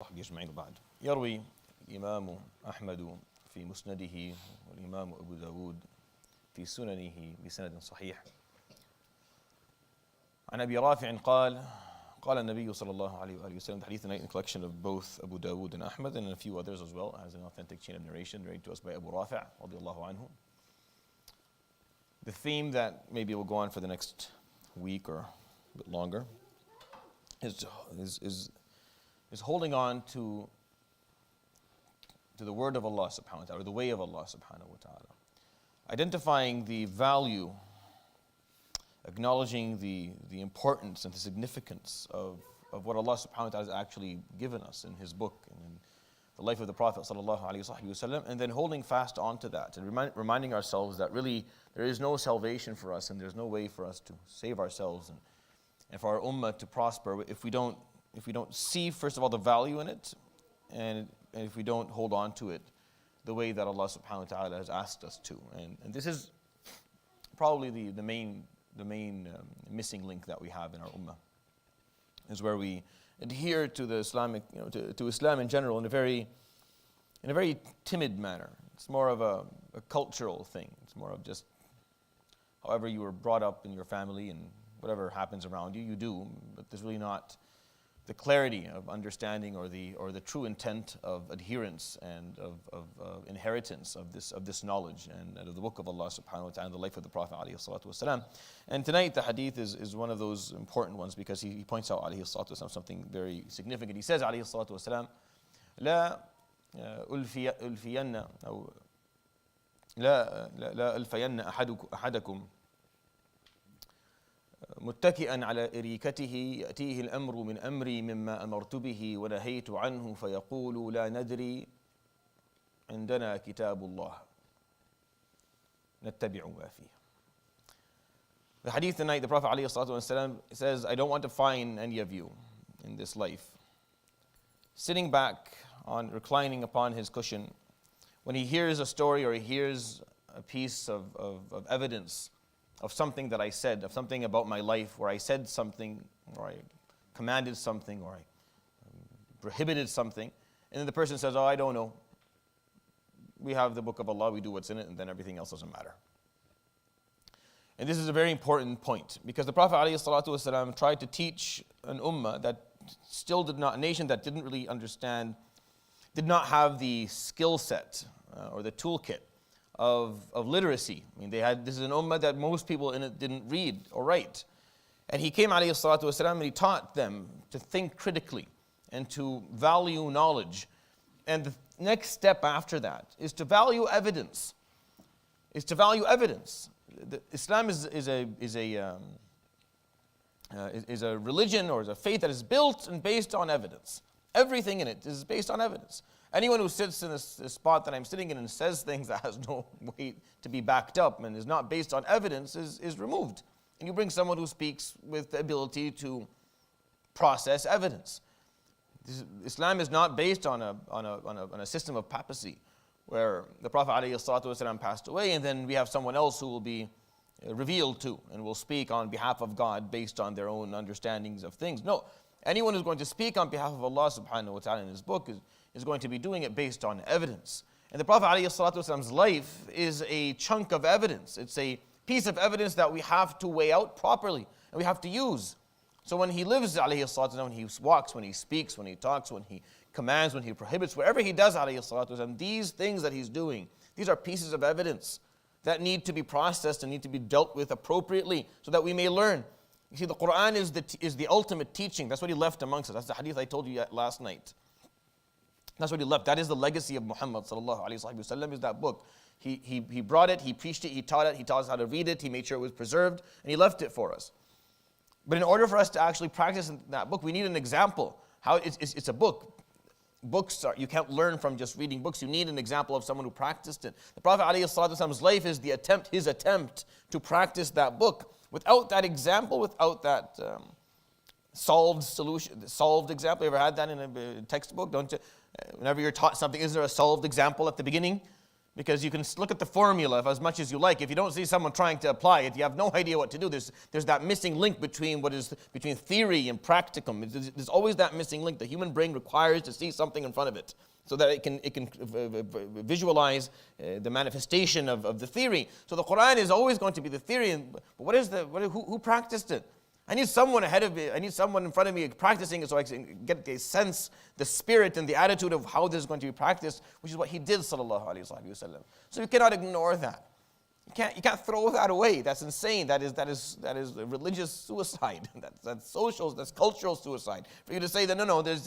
وصحبه أجمعين وبعد. يروي الإمام أحمد في مسنده والإمام أبو داود في سننه بسند صحيح عن أبي رافع قال النبي صلى الله عليه وآله وسلم. The hadith in the collection of both Abu Dawud and Ahmad and a few others as well, has an authentic chain of narration narrated to us by Abu Rafع radiallahu anhu. The theme that maybe will go on for the next week or a bit longer is holding on to the word of Allah subhanahu wa ta'ala, or the way of Allah subhanahu wa ta'ala. Identifying the value, acknowledging the importance and the significance of what Allah subhanahu wa ta'ala has actually given us in His book and in the life of the Prophet sallallahu alaihi wasallam, and then holding fast onto that and reminding ourselves that really there is no salvation for us and there's no way for us to save ourselves and for our ummah to prosper if we don't see, first of all, the value in it, and if we don't hold on to it the way that Allah subhanahu wa ta'ala has asked us to. And this is probably the main missing link that we have in our ummah, is where we adhere to the Islamic, to Islam in general in a very timid manner. It's more of a cultural thing. It's more of just however you were brought up in your family and whatever happens around you, you do, but there's really not the clarity of understanding or the true intent of adherence and of inheritance of this knowledge and of the book of Allah subhanahu wa ta'ala and the life of the Prophet alayhi salatu wasalam. And tonight the hadith is one of those important ones because he points out alayhi salatu wasalam something very significant. He says alayhi salatu wasalam, لا ألفين أحدكم متكئا على أريكته يأتيه الأمر من أمري مما أمرت به ونهيت عنه فيقول لا ندري عندنا كتاب الله اتبعناه. The hadith tonight, the Prophet ﷺ says, I don't want to find any of you in this life sitting back reclining upon his cushion when he hears a story or he hears a piece of evidence of something that I said, of something about my life, where I said something, or I commanded something, or I prohibited something, and then the person says, oh, I don't know. We have the book of Allah, we do what's in it, and then everything else doesn't matter. And this is a very important point, because the Prophet ﷺ tried to teach an ummah that still a nation that didn't really understand, did not have the skill set or the toolkit of literacy. I mean, this is an ummah that most people in it didn't read or write. And he came alayhi salatu wasalam and he taught them to think critically and to value knowledge. And the next step after that is to value evidence. Islam is a religion or is a faith that is built and based on evidence. Everything in it is based on evidence. Anyone who sits in this spot that I'm sitting in and says things that has no weight to be backed up and is not based on evidence is removed. And you bring someone who speaks with the ability to process evidence. Islam is not based on a system of papacy where the Prophet ﷺ passed away and then we have someone else who will be revealed to and will speak on behalf of God based on their own understandings of things. No, anyone who's going to speak on behalf of Allah subhanahu wa ta'ala in his book is going to be doing it based on evidence. And the Prophet ﷺ's life is a chunk of evidence. It's a piece of evidence that we have to weigh out properly and we have to use. So when he lives, ﷺ, when he walks, when he speaks, when he talks, when he commands, when he prohibits, wherever he does, ﷺ, these things that he's doing, these are pieces of evidence that need to be processed and need to be dealt with appropriately so that we may learn. You see, the Quran is the ultimate teaching. That's what he left amongst us. That's the hadith I told you last night. That's what he left. That is the legacy of Muhammad sallallahu alaihi wasallam, is that book. He brought it, he preached it, he taught us how to read it, he made sure it was preserved, and he left it for us. But in order for us to actually practice in that book, we need an example. How it's a book. You can't learn from just reading books. You need an example of someone who practiced it. The Prophet ﷺ's life is his attempt to practice that book. Without that example, without that solved example, you ever had that in a textbook? Don't you? Whenever you're taught something, is there a solved example at the beginning? Because you can look at the formula as much as you like. If you don't see someone trying to apply it, you have no idea what to do. There's that missing link between theory and practicum. There's always that missing link. The human brain requires to see something in front of it so that it can visualize the manifestation of the theory. So the Quran is always going to be the theory. But who practiced it? I need someone ahead of me. I need someone in front of me practicing it so I can get a sense, the spirit and the attitude of how this is going to be practiced, which is what he did, sallallahu alaihi wasallam. So you cannot ignore that. You can't throw that away. That's insane. That is religious suicide. That's social. That's cultural suicide. For you to say that no, there's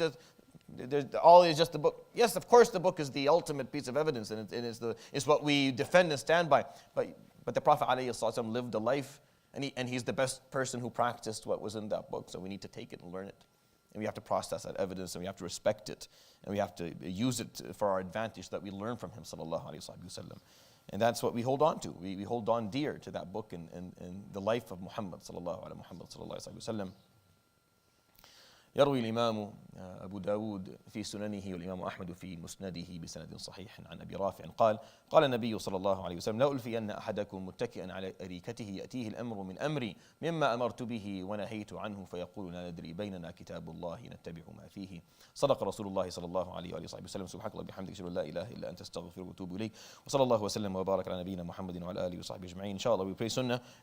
all is just the book. Yes, of course, the book is the ultimate piece of evidence, and it's what we defend and stand by. But the Prophet ﷺ lived a life. And he's the best person who practiced what was in that book. So we need to take it and learn it. And we have to process that evidence, and we have to respect it. And we have to use it for our advantage so that we learn from him, sallallahu alayhi wa sallam. And that's what we hold on to. We hold on dear to that book and the life of Muhammad, sallallahu alayhi wa sallam. يروي الإمام أبو داود في سننه والإمام أحمد في مسنده بسند صحيح عن أبي رافع قال النبي صلى الله عليه وسلم لا ألفين أحدكم متكئا على أريكته يأتيه الأمر من أمري مما أمرت به ونهيت عنه فيقول لا ندري بيننا كتاب الله نتبع ما فيه صدق رسول الله صلى الله عليه وآله وسلم سبحانك اللهم وبحمدك أشهد أن لا إله إلا أنت أستغفرك وأتوب إليك وصلى الله وسلم وبارك على نبينا محمد وعلى آله وصحبه أجمعين. Inshallah we pray sunnah